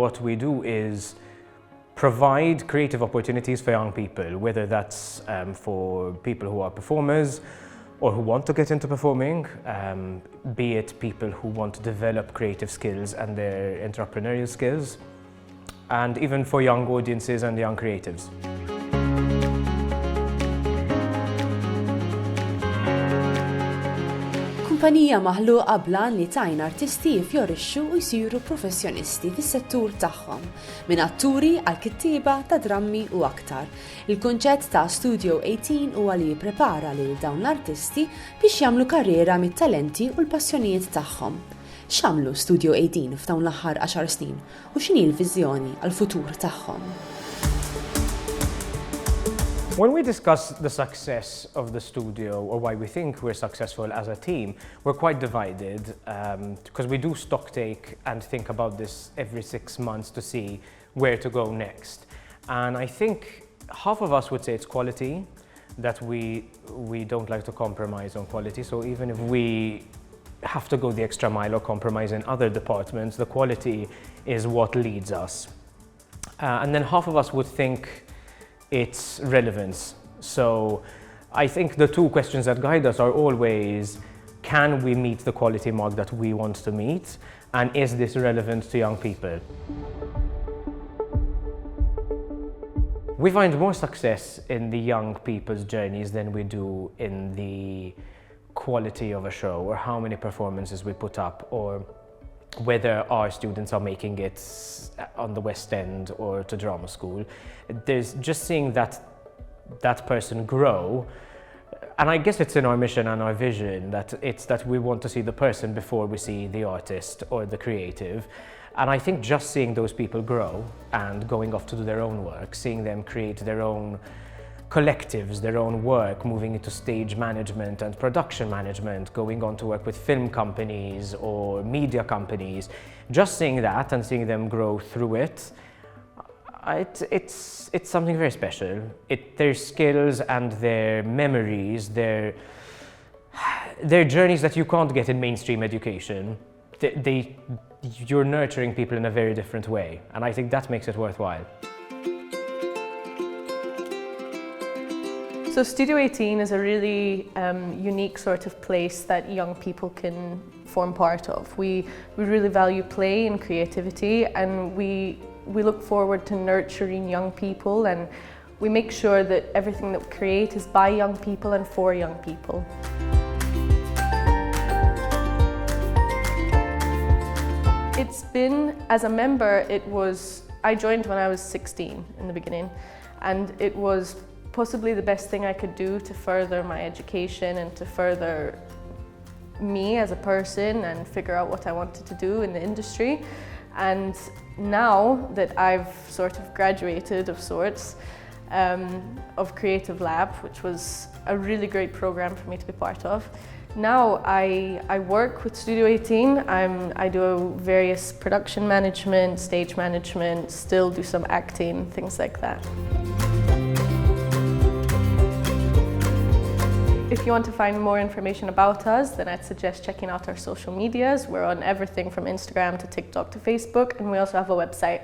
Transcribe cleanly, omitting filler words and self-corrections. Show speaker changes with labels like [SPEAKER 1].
[SPEAKER 1] what we do is provide creative opportunities for young people, whether that's for people who are performers or who want to get into performing, be it people who want to develop creative skills and their entrepreneurial skills, and even for young audiences and young creatives.
[SPEAKER 2] Kumpanija maħluqa bl-għan li tgħin artisti jifjorixxu u jsiru professjonisti fis-settur tagħhom, minn atturi għall-kittieba ta' drammi u aktar. Il-kunċett ta' Studio 18 huwa li jipprepara lil dawn l-artisti biex jagħmlu karriera mit-talenti u l-passjonijiet tagħhom. X'għamlu Studio 18 f'dawn l-aħħar 10 snin u x'inhi l-viżjoni għall-futur tagħhom?
[SPEAKER 1] When we discuss the success of the studio or why we think we're successful as a team, we're quite divided because we do stock take and think about this every 6 months to see where to go next. And I think half of us would say it's quality, that we don't like to compromise on quality. So even if we have to go the extra mile or compromise in other departments, the quality is what leads us. And then half of us would think it's relevance. So I think the two questions that guide us are always, can we meet the quality mark that we want to meet? And is this relevant to young people? We find more success in the young people's journeys than we do in the quality of a show or how many performances we put up or whether our students are making it on the West End or to drama school. There's just seeing that person grow, and I guess it's in our mission and our vision that we want to see the person before we see the artist or the creative. And I think just seeing those people grow and going off to do their own work, seeing them create their own collectives, their own work, moving into stage management and production management, going on to work with film companies or media companies, just seeing that and seeing them grow through it, it's something very special. Their skills and their memories, their journeys that you can't get in mainstream education, you're nurturing people in a very different way, and I think that makes it worthwhile.
[SPEAKER 3] So Studio 18 is a really unique sort of place that young people can form part of. We really value play and creativity, and we look forward to nurturing young people, and we make sure that everything that we create is by young people and for young people. It's been, as a member, I joined when I was 16 in the beginning, and it was possibly the best thing I could do to further my education and to further me as a person and figure out what I wanted to do in the industry. And now that I've sort of graduated of sorts of Creative Lab, which was a really great program for me to be part of, now I work with Studio 18. I do various production management, stage management, still do some acting, things like that. If you want to find more information about us, then I'd suggest checking out our social medias. We're on everything from Instagram to TikTok to Facebook, and we also have a website.